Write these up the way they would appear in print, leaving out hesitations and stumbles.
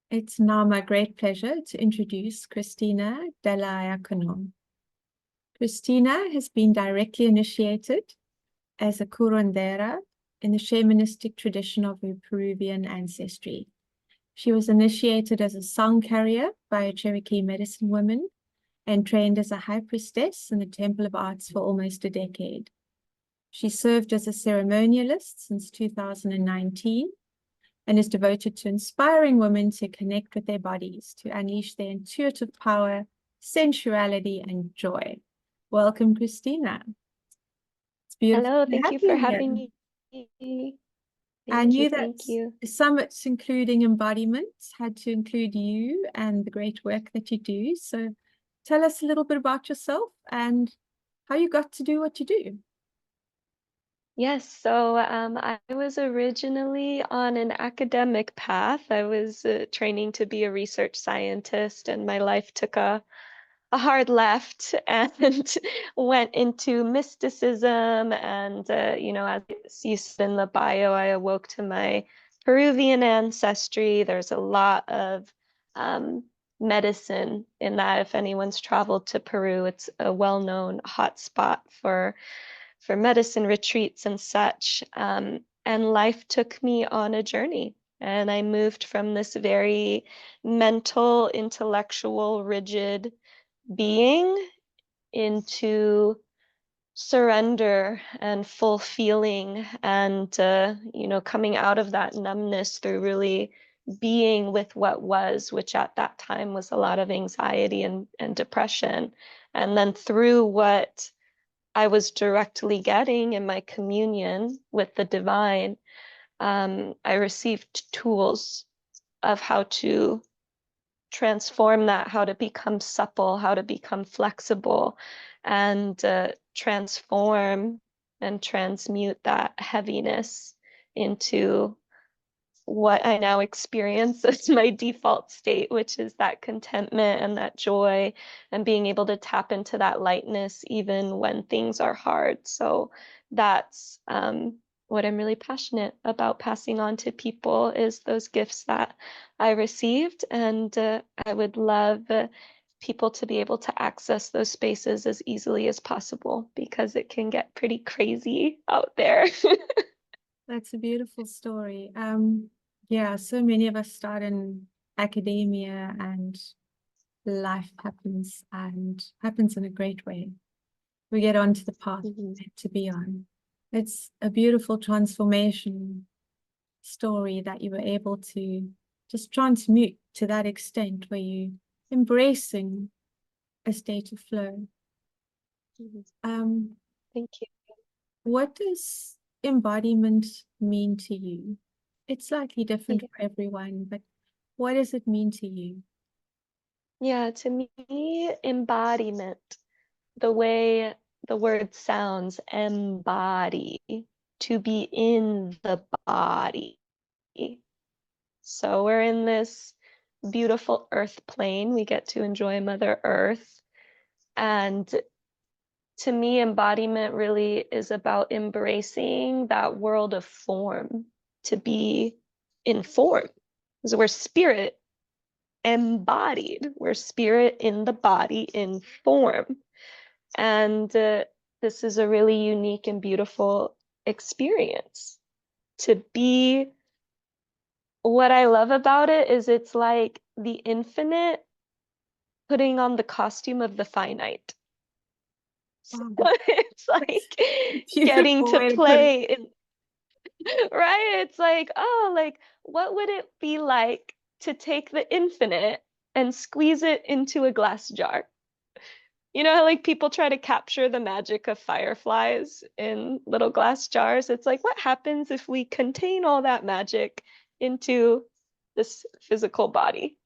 It's now my great pleasure to introduce Christina Delaiacona. Christina has been directly initiated as a curandera in the shamanistic tradition of her Peruvian ancestry. She was initiated as a song carrier by a Cherokee medicine woman and trained as a high priestess in the Temple of Arts for almost a decade. She served as a ceremonialist since 2019 and is devoted to inspiring women to connect with their bodies, to unleash their intuitive power, sensuality, and joy. Welcome, Christina. It's beautiful. Hello, to thank have you for here. having me. I Thank you, knew that thank you. summits including embodiments had to include you and the great work that you do. So tell us a little bit about yourself and how you got to do what you do. Yes, so I was originally on an academic path. I was training to be a research scientist, and my life took a hard left and went into mysticism. And, as you said in the bio, I awoke to my Peruvian ancestry. There's a lot of um, medicine in that. If anyone's traveled to Peru, it's a well-known hotspot for medicine retreats and such. And life took me on a journey. And I moved from this very mental, intellectual, rigid being into surrender and full feeling, and coming out of that numbness through really being with what was, which at that time was a lot of anxiety and depression. And then through what I was directly getting in my communion with the divine, I received tools of how to transform that, how to become supple, how to become flexible, and transform and transmute that heaviness into what I now experience as my default state, which is that contentment and that joy, and being able to tap into that lightness even when things are hard. So that's what I'm really passionate about passing on to people, is those gifts that I received. And I would love people to be able to access those spaces as easily as possible, because it can get pretty crazy out there. That's a beautiful story. Yeah, so many of us start in academia and life happens and happens in a great way. We get onto the path to be on. It's a beautiful transformation story that you were able to just transmute to that extent where you embracing a state of flow. Thank you. What does embodiment mean to you? It's slightly different for everyone, but what does it mean to you? Yeah, to me, embodiment, the way the word sounds, embody, to be in the body. So we're in this beautiful earth plane. We get to enjoy Mother Earth. And to me, embodiment really is about embracing that world of form, to be in form. Because we're spirit embodied. We're spirit in the body in form. And this is a really unique and beautiful experience to be. What I love about it is it's like the infinite putting on the costume of the finite. Wow, It's like getting beautiful to way to put it. play in, right? It's like, oh, like what would it be like to take the infinite and squeeze it into a glass jar? You know how like people try to capture the magic of fireflies in little glass jars? It's like, what happens if we contain all that magic into this physical body?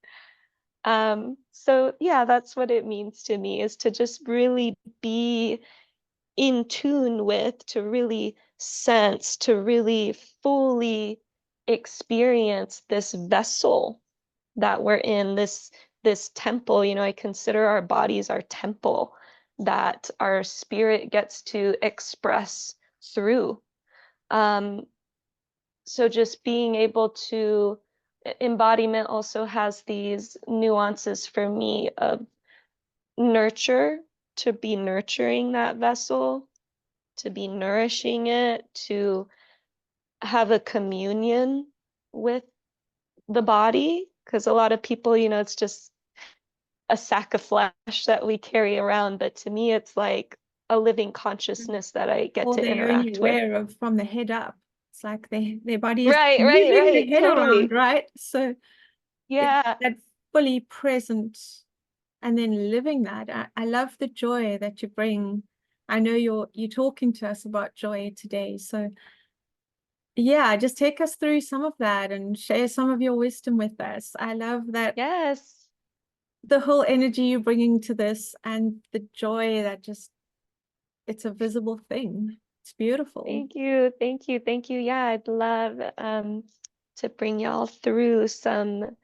So yeah, that's what it means to me, is to just really be in tune with, to really sense, to really fully experience this vessel that we're in, this temple. I consider our bodies our temple that our spirit gets to express through. So just being able to embodiment also has these nuances for me of nurture, to be nurturing that vessel, to be nourishing it, to have a communion with the body. Because a lot of people, it's just a sack of flesh that we carry around. But to me, it's like a living consciousness that I get All to they're only interact with. aware of from the head up. It's like their body is Right, right, moving the right. head around, Totally. right? So Yeah. that fully present and then living that. I love the joy that you bring. I know you're talking to us about joy today. So yeah, just take us through some of that and share some of your wisdom with us. I love that Yes. the whole energy you're bringing to this and the joy that just, it's a visible thing. It's beautiful. Thank you. Thank you. Thank you. Yeah, I'd love to bring y'all through some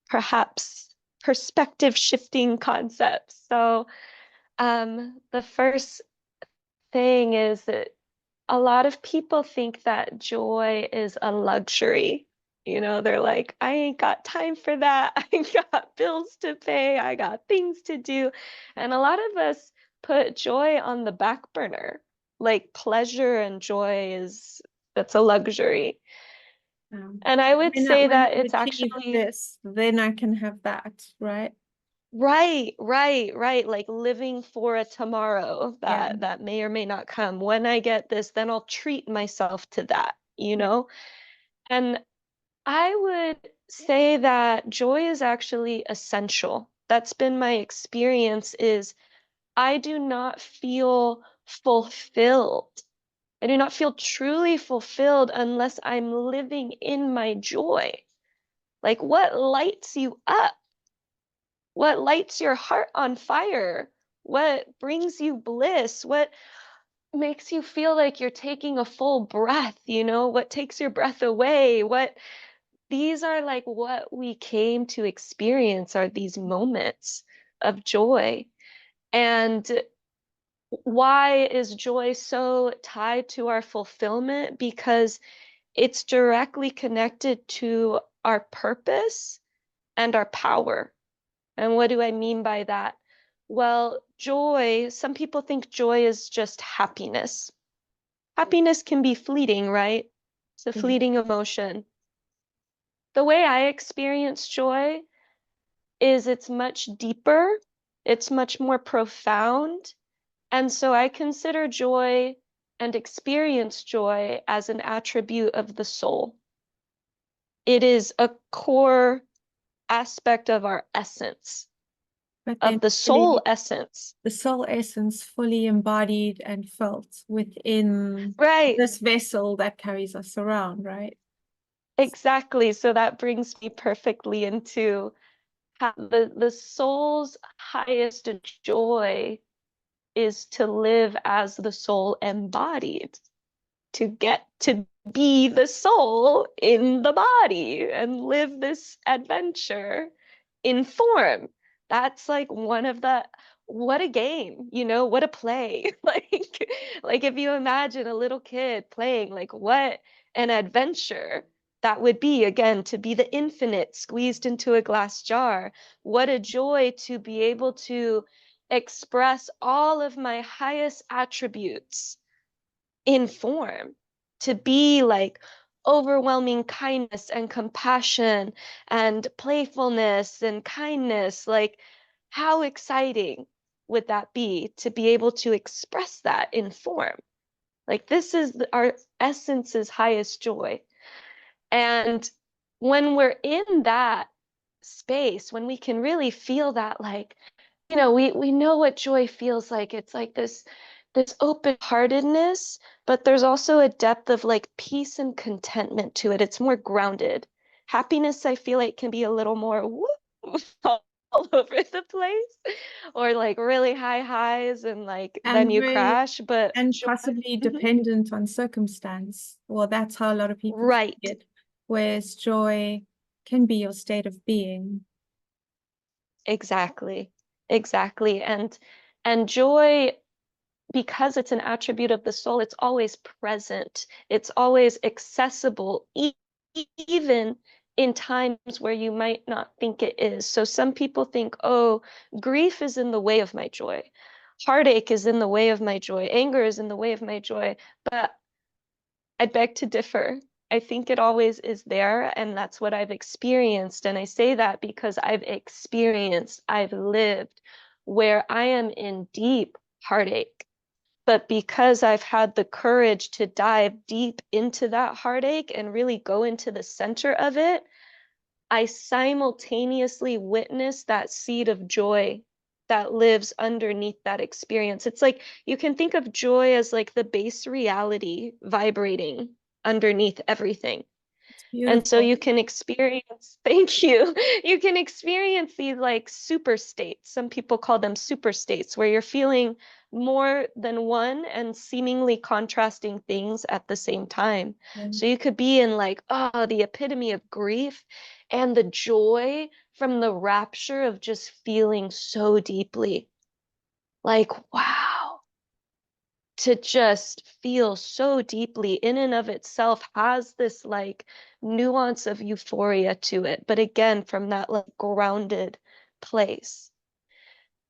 perhaps perspective shifting concepts. So, the first thing is that a lot of people think that joy is a luxury. They're like, I ain't got time for that. I got bills to pay. I got things to do. And a lot of us put joy on the back burner. Like pleasure and joy that's a luxury. And I would say When that I've it's achieved actually this, then I can have that, right? right, right, right. Like living for a tomorrow Yeah. that may or may not come. When I get this, then I'll treat myself to that, Yeah. And I would say that joy is actually essential. That's been my experience is I do not feel fulfilled. I do not feel truly fulfilled unless I'm living in my joy. Like what lights you up? What lights your heart on fire? What brings you bliss? What makes you feel like you're taking a full breath? What takes your breath away? These are like what we came to experience are these moments of joy. And why is joy so tied to our fulfillment? Because it's directly connected to our purpose and our power. And what do I mean by that? Well, joy, some people think joy is just happiness. Happiness can be fleeting, right? It's a Yeah. fleeting emotion. The way I experience joy is it's much deeper, it's much more profound. And so I consider joy and experience joy as an attribute of the soul. It is a core aspect of our essence, But then of the soul really essence. the soul essence fully embodied and felt within Right. this vessel that carries us around, right? Exactly. So that brings me perfectly into how the soul's highest joy is to live as the soul embodied, to get to be the soul in the body and live this adventure in form. That's like one of the what a game, what a play. Like if you imagine a little kid playing, like what an adventure that would be again to be the infinite squeezed into a glass jar. What a joy to be able to express all of my highest attributes in form, to be like overwhelming kindness and compassion and playfulness and kindness. Like, how exciting would that be to be able to express that in form? Like, this is our essence's highest joy. And when we're in that space, when we can really feel that, like, we know what joy feels like. It's like this open-heartedness, but there's also a depth of like peace and contentment to it. It's more grounded. Happiness, I feel like, can be a little more woo, all over the place, or like really high highs and like then And you very crash. But and joy, possibly mhm. dependent on circumstance. Well, that's how a lot of people see Right, it. Whereas joy can be your state of being. exactly, exactly. And joy, because it's an attribute of the soul, it's always present. It's always accessible, even in times where you might not think it is. So some people think, oh, grief is in the way of my joy. Heartache is in the way of my joy. Anger is in the way of my joy. But I beg to differ. I think it always is there, and that's what I've experienced. And I say that because I've experienced, I've lived where I am in deep heartache. But because I've had the courage to dive deep into that heartache and really go into the center of it, I simultaneously witness that seed of joy that lives underneath that experience. It's like you can think of joy as like the base reality vibrating underneath everything. It's And so beautiful. you can experience, thank you, you can experience these like super states. Some people call them super states, where you're feeling more than one and seemingly contrasting things at the same time. Yeah. So you could be in like, oh, the epitome of grief and the joy from the rapture of just feeling so deeply. Like, wow, to just feel so deeply in and of itself has this like nuance of euphoria to it. But again, from that like grounded place.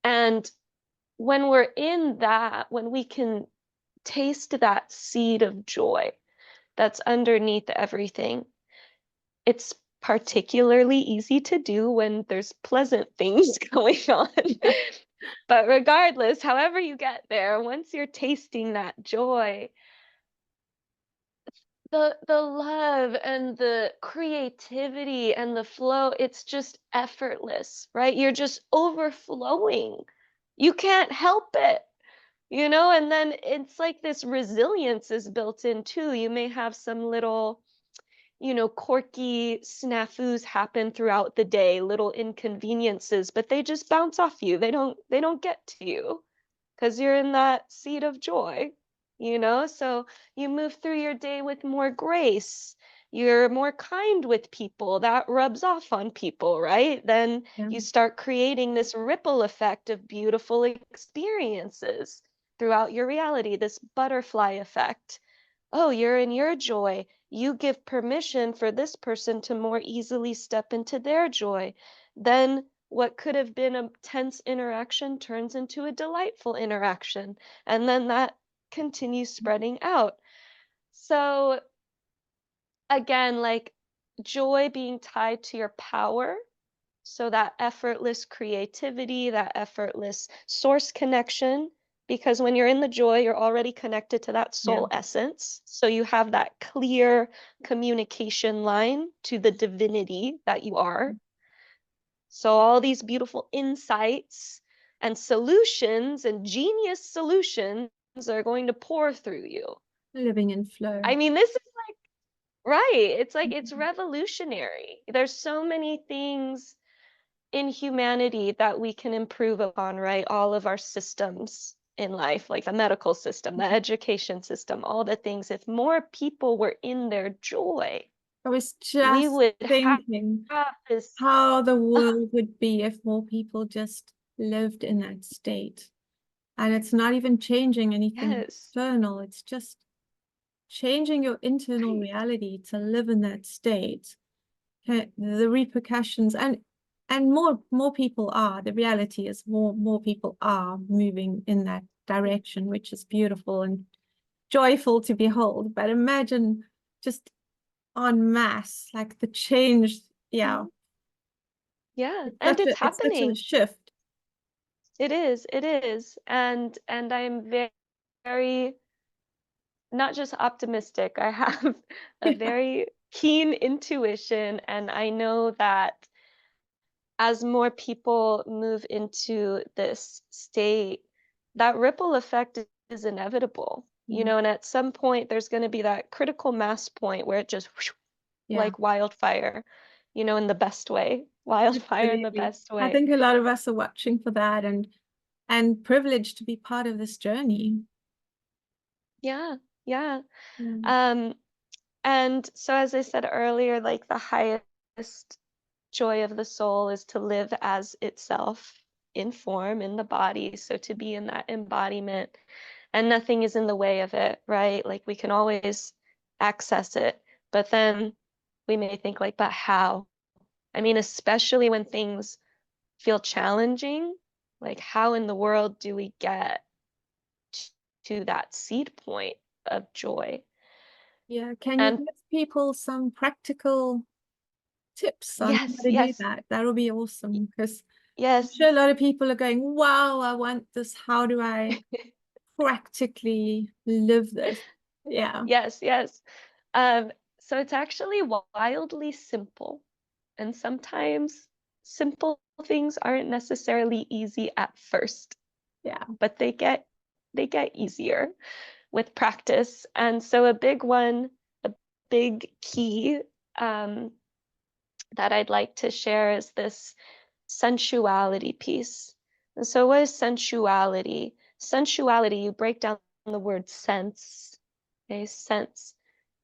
And when we're in that, when we can taste that seed of joy that's underneath everything, it's particularly easy to do when there's pleasant things going on. But regardless, however you get there, once you're tasting that joy, the love and the creativity and the flow, it's just effortless, right? You're just overflowing. You can't help it, you know? And then it's like this resilience is built in too. You may have some little, quirky snafus happen throughout the day, little inconveniences, but they just bounce off you. They don't get to you because you're in that seat of joy. So you move through your day with more grace. You're more kind with people. That rubs off on people, right? Then Yeah. you start creating this ripple effect of beautiful experiences throughout your reality, this butterfly effect. Oh, you're in your joy. You give permission for this person to more easily step into their joy. Then what could have been a tense interaction turns into a delightful interaction. And then that continues spreading out. So again, like joy being tied to your power. So that effortless creativity, that effortless source connection, because when you're in the joy, you're already connected to that Yeah. soul essence. So you have that clear communication line to the divinity that you are. So all these beautiful insights and solutions and genius solutions are going to pour through you. Living in flow. I mean, this is like, right. It's like, it's revolutionary. There's so many things in humanity that we can improve upon, right? All of our systems in life, like the medical system, the education system, all the things. If more people were in their joy, I was we just would thinking have this. how the world would be if more people just lived in that state. And it's not even changing anything Yes, external, it's just changing your internal right. reality to live in that state. The repercussions and more people are, the reality is more people are moving in that direction, which is beautiful and joyful to behold. But imagine just en masse, like the change. Yeah, Mhm. Yeah, it's and it's it's such a happening. shift. It is. And I'm very, very not just optimistic. I have a very keen intuition, and I know that as more people move into this state, that ripple effect is inevitable. Yeah, And at some point, there's going to be that critical mass point where it just whoosh, yeah, like wildfire, in the best way, wildfire in the absolutely. best I way. think a lot of us are watching for that and privileged to be part of this journey. Yeah, yeah. Yeah. Um, and so, as I said earlier, like the highest joy of the soul is to live as itself in form in the body. So to be in that embodiment and nothing is in the way of it, right? Like we can always access it. But then we may think like, but how? I mean, especially when things feel challenging, like how in the world do we get to that seed point of joy? Yeah. Can you And give people some practical tips on how yes, to do yes, that? That'll be awesome because I'm yes, sure a lot of people are going, wow, I want this. How do I practically live this? Yeah. yes, yes. Um, so it's actually wildly simple. And sometimes simple things aren't necessarily easy at first, Yeah. but they get easier with practice. And so a big one, a big key um, that I'd like to share is this sensuality piece. And so what is sensuality? Sensuality, you break down the word sense, okay, sense.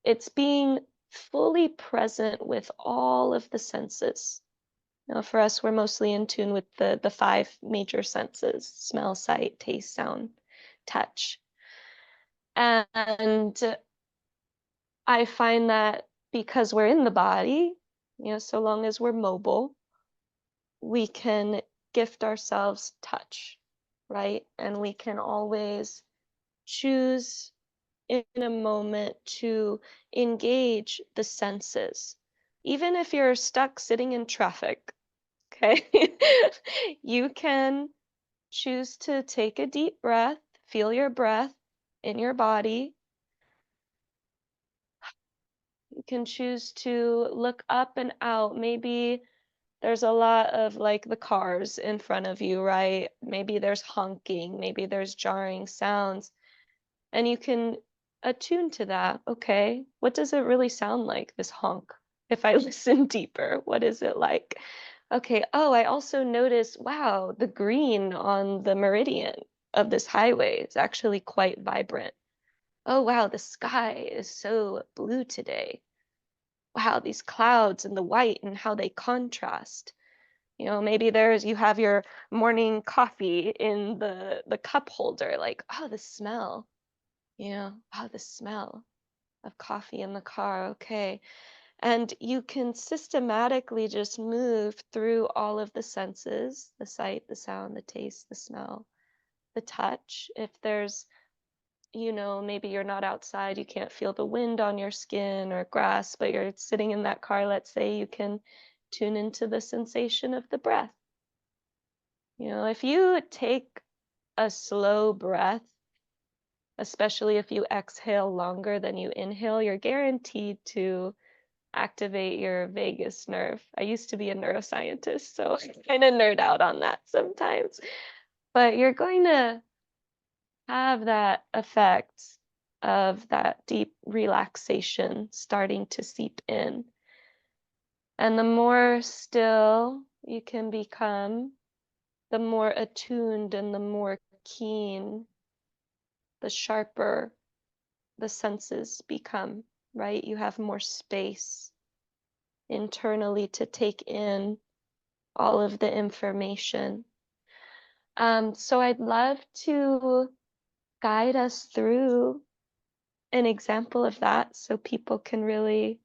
It's being fully present with all of the senses. Now, for us, we're mostly in tune with the five major senses: smell, sight, taste, sound, touch. And I find that because we're in the body, so long as we're mobile, we can gift ourselves touch, right? And we can always choose in a moment to engage the senses. Even if you're stuck sitting in traffic, okay? You can choose to take a deep breath, feel your breath in your body. You can choose to look up and out. Maybe there's a lot of like the cars in front of you, right? Maybe there's honking, maybe there's jarring sounds, and you can attune to that. Okay, what does it really sound like, this honk? If I listen deeper, what is it like? Okay, oh, I also notice, wow, the green on the meridian of this highway is actually quite vibrant. Oh, wow, the sky is so blue today. Wow, these clouds and the white and how they contrast. Maybe you have your morning coffee in the cup holder, like, oh, the smell, oh, the smell of coffee in the car. Okay. And you can systematically just move through all of the senses: the sight, the sound, the taste, the smell, the touch. If there's, maybe you're not outside, you can't feel the wind on your skin or grass, but you're sitting in that car, let's say, you can tune into the sensation of the breath. If you take a slow breath, especially if you exhale longer than you inhale, you're guaranteed to activate your vagus nerve. I used to be a neuroscientist, so I kind of nerd out on that sometimes. But you're going to have that effect of that deep relaxation starting to seep in. And the more still you can become, the more attuned and the more keen, the sharper the senses become, right? You have more space internally to take in all of the information. So I'd love to guide us through an example of that so people can really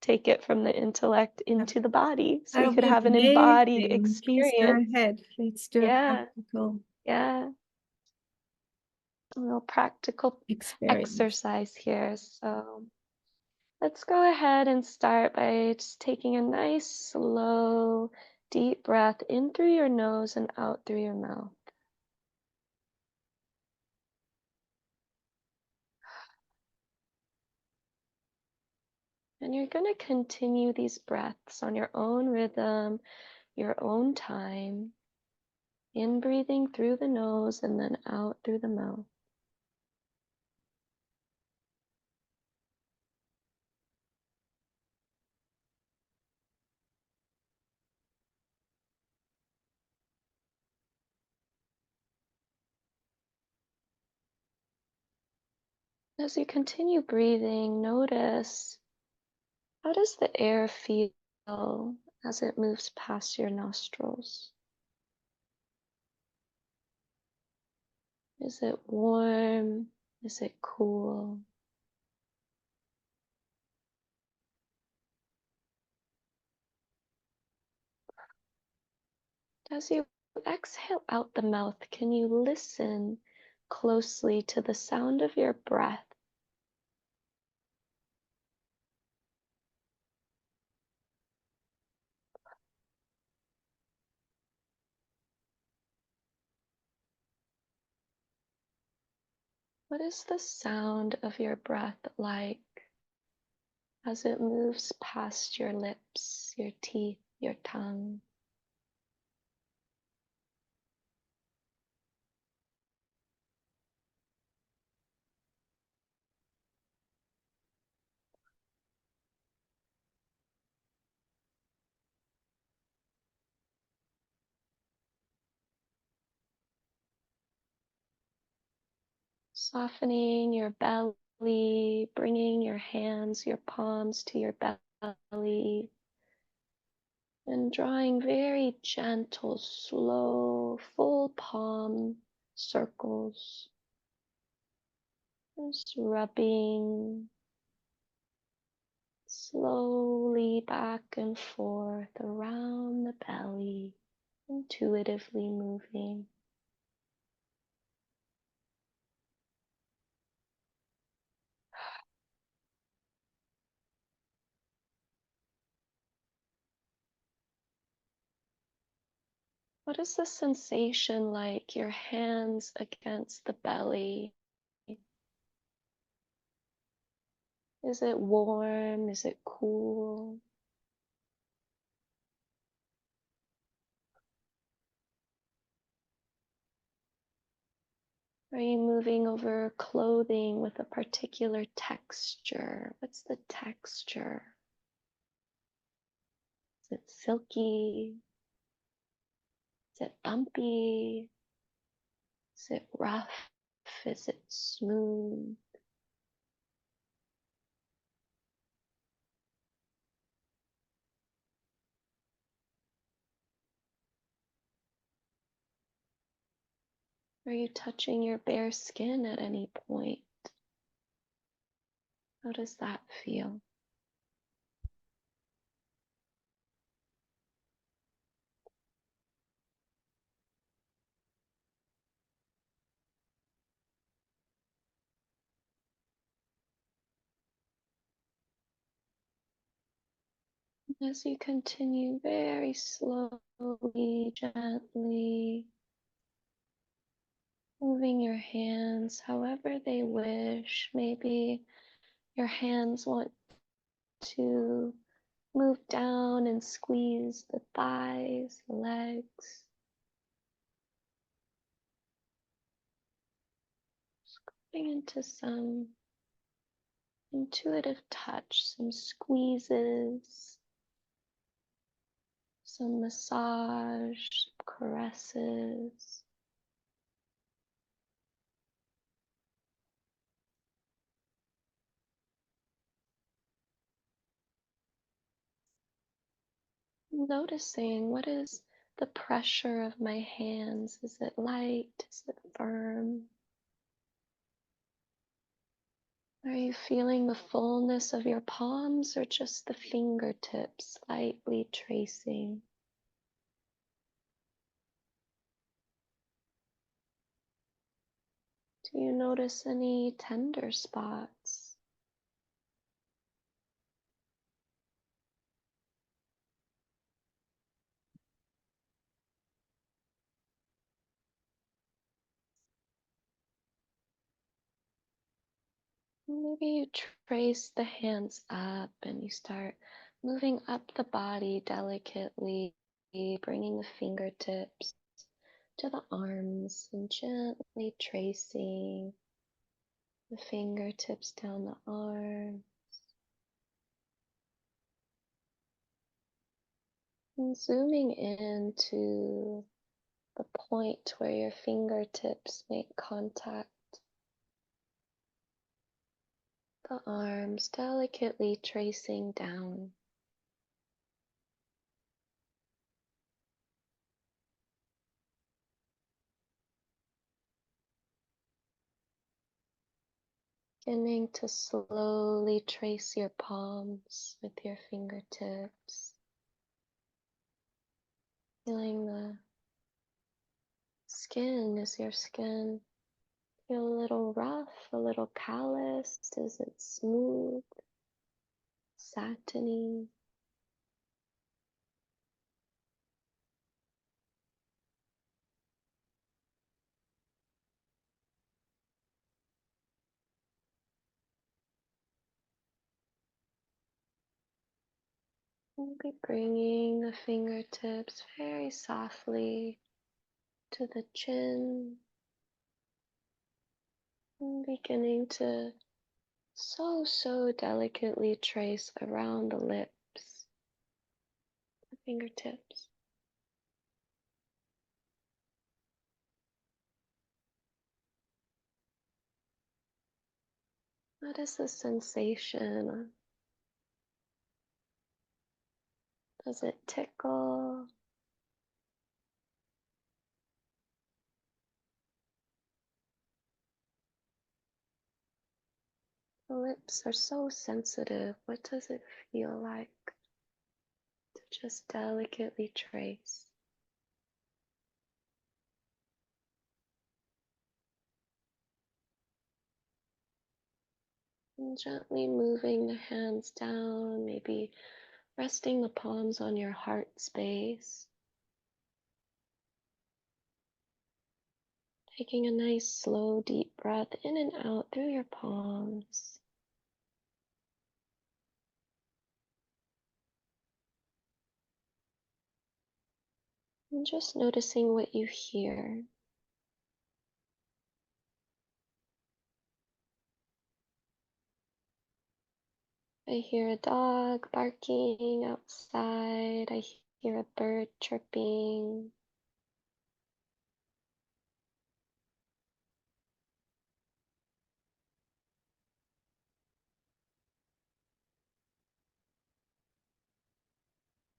take it from the intellect into the body. So we That'll could be have an embodied amazing. Please go experience. ahead. Let's do a Yeah, practical yeah. A little practical experience. exercise here. So let's go ahead and start by just taking a nice, slow, deep breath in through your nose and out through your mouth. And you're going to continue these breaths on your own rhythm, your own time, in breathing through the nose and then out through the mouth. As you continue breathing, notice, how does the air feel as it moves past your nostrils? Is it warm? Is it cool? As you exhale out the mouth, can you listen closely to the sound of your breath? What is the sound of your breath like as it moves past your lips, your teeth, your tongue? Softening your belly, bringing your hands, your palms to your belly, and drawing very gentle, slow, full palm circles. Just rubbing slowly back and forth around the belly, intuitively moving. What is the sensation like, your hands against the belly? Is it warm? Is it cool? Are you moving over clothing with a particular texture? What's the texture? Is it silky? Is it bumpy? Is it rough? Is it smooth? Are you touching your bare skin at any point? How does that feel? As you continue very slowly, gently, moving your hands however they wish. Maybe your hands want to move down and squeeze the thighs, the legs. Getting into some intuitive touch, some squeezes, some massage, caresses. Noticing, what is the pressure of my hands? Is it light? Is it firm? Are you feeling the fullness of your palms or just the fingertips lightly tracing? Do you notice any tender spots? Maybe you trace the hands up and you start moving up the body delicately, bringing the fingertips to the arms and gently tracing the fingertips down the arm. And zooming into the point where your fingertips make contact, the arms delicately tracing down. Beginning to slowly trace your palms with your fingertips. Feeling the skin? Is your skin feel a little rough, a little calloused? Is it smooth, satiny? We'll be bringing the fingertips very softly to the chin and beginning to so delicately trace around the lips, the fingertips. What is the sensation? Does it tickle? The lips are so sensitive. What does it feel like to just delicately trace? And gently moving the hands down, maybe resting the palms on your heart space. Taking a nice slow deep breath in and out through your palms. And just noticing what you hear. I hear a dog barking outside. I hear a bird chirping.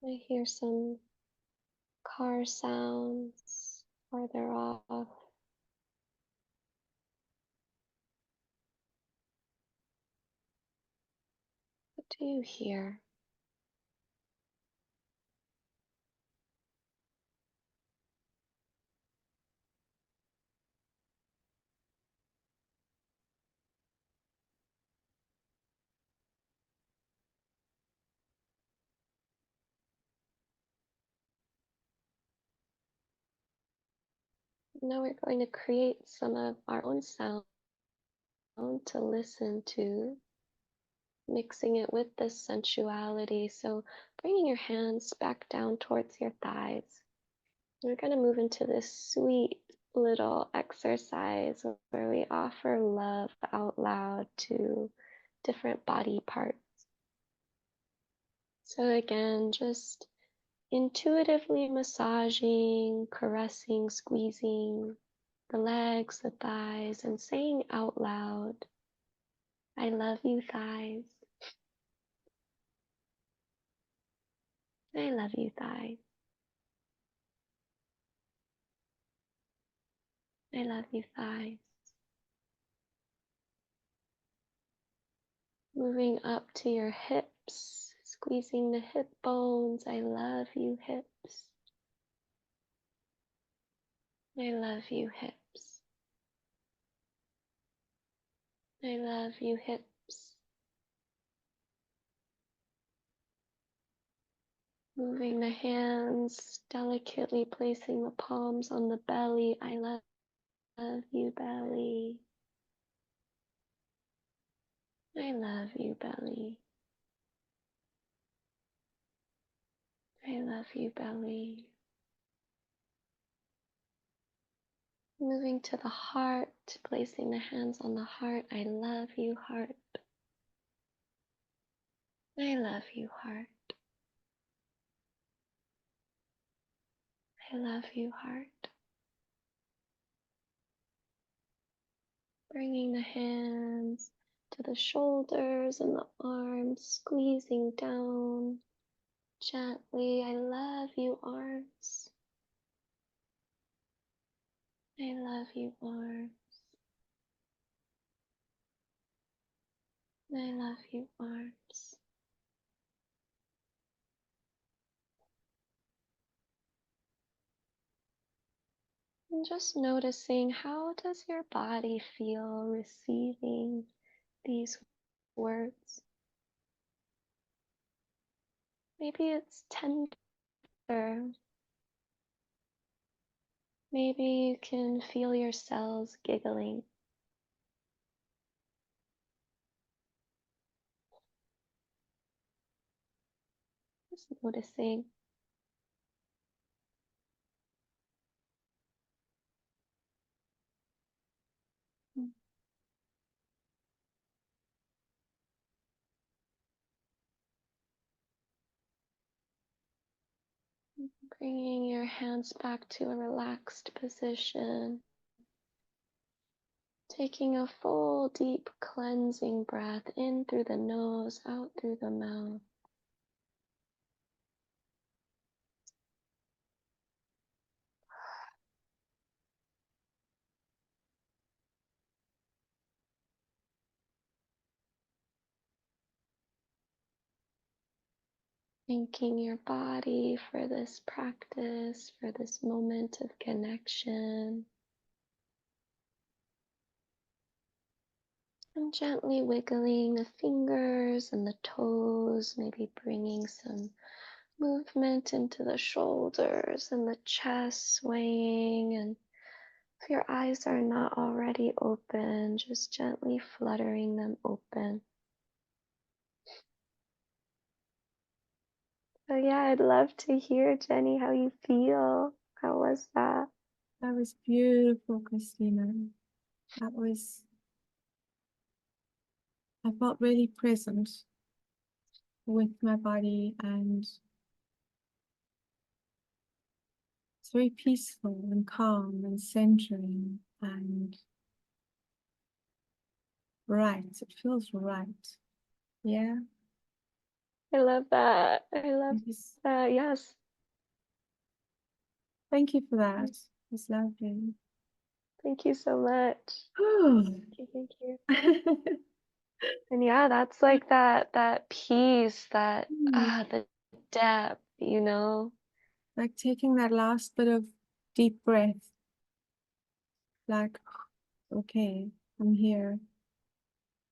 I hear some car sounds farther off. What do you hear? Now we're going to create some of our own sound to listen to, mixing it with the sensuality. So bringing your hands back down towards your thighs. We're going to move into this sweet little exercise where we offer love out loud to different body parts. So again, just intuitively massaging, caressing, squeezing the legs, the thighs, and saying out loud, I love you, thighs. I love you, thighs. I love you, thighs. Moving up to your hips, squeezing the hip bones. I love you, hips. I love you, hips. I love you, hips. Moving the hands, delicately placing the palms on the belly. I love you, belly. I love you, belly. I love you, belly. Moving to the heart, placing the hands on the heart. I love you, heart. I love you, heart. I love you, heart. Bringing the hands to the shoulders and the arms, squeezing down gently. I love you, arms. I love you, arms. I love you, arms. And just noticing, how does your body feel receiving these words? Maybe it's tender. Maybe you can feel your cells giggling. Just noticing. Bringing your hands back to a relaxed position. Taking a full, deep cleansing breath in through the nose, out through the mouth. Thanking your body for this practice, for this moment of connection. And gently wiggling the fingers and the toes, maybe bringing some movement into the shoulders and the chest swaying. And if your eyes are not already open, just gently fluttering them open. So yeah, I'd love to hear, Jenny, how you feel. How was that? That was beautiful, Christina. That was, I felt really present with my body, and it's very peaceful and calm and centering and right. It feels right. Yeah. I love that. I love Yes. that. Yes. Thank you for that. It's lovely. Thank you so much. Oh. Thank you. And yeah, that's like that peace, that the depth, you know. Like taking that last bit of deep breath, like, okay, I'm here.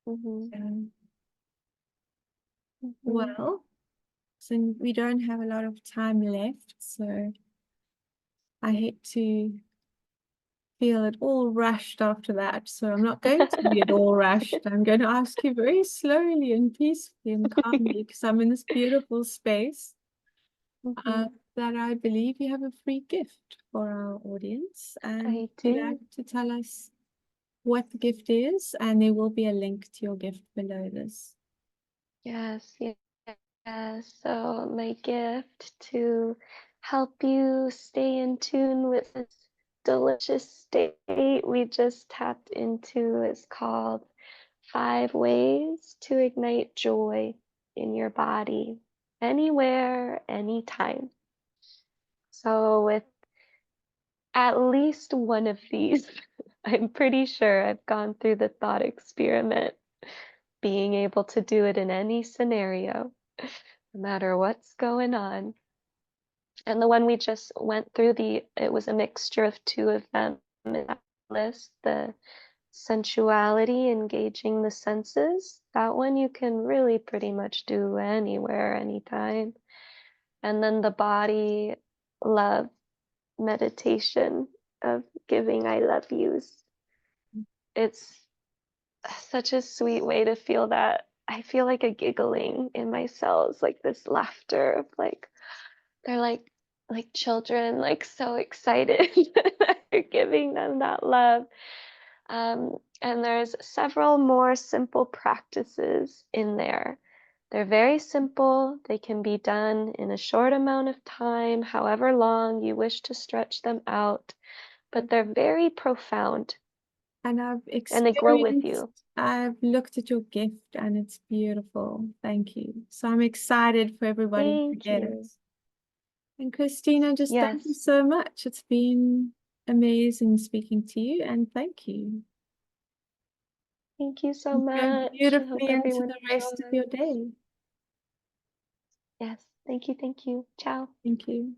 Mm-hmm. Um, Mm-hmm. well, so we don't have a lot of time left, so I hate to feel it all rushed after that. So I'm not going to be at all rushed. I'm going to ask you very slowly and peacefully and calmly, because I'm in this beautiful space, Mm-hmm. that I believe you have a free gift for our audience. And I would you like do. to tell us what the gift is? And there will be a link to your gift below this. Yes, yes. So my gift to help you stay in tune with this delicious state we just tapped into is called 5 Ways to Ignite Joy in Your Body, Anywhere, Anytime. So with at least one of these, I'm pretty sure I've gone through the thought experiment, being able to do it in any scenario, no matter what's going on. And the one we just went through, it was a mixture of 2 of them in that list. The sensuality, engaging the senses. That one you can really pretty much do anywhere, anytime. And then the body, love, meditation of giving I love yous. It's such a sweet way to feel that. I feel like a giggling in my cells, like this laughter of like, they're like children, like so excited that you're giving them that love. And there's several more simple practices in there. They're very simple. They can be done in a short amount of time, however long you wish to stretch them out, but they're very profound And and they grow with you. I've looked at your gift and it's beautiful. Thank you. So I'm excited for everybody to Thank get it. you. And Christina, just thank you Yes, so much. It's been amazing speaking to you, and thank you. thank you so Go much. I hope beautifully into everyone the rest of your enjoys. day. Yes, thank you, thank you. Ciao. Thank you.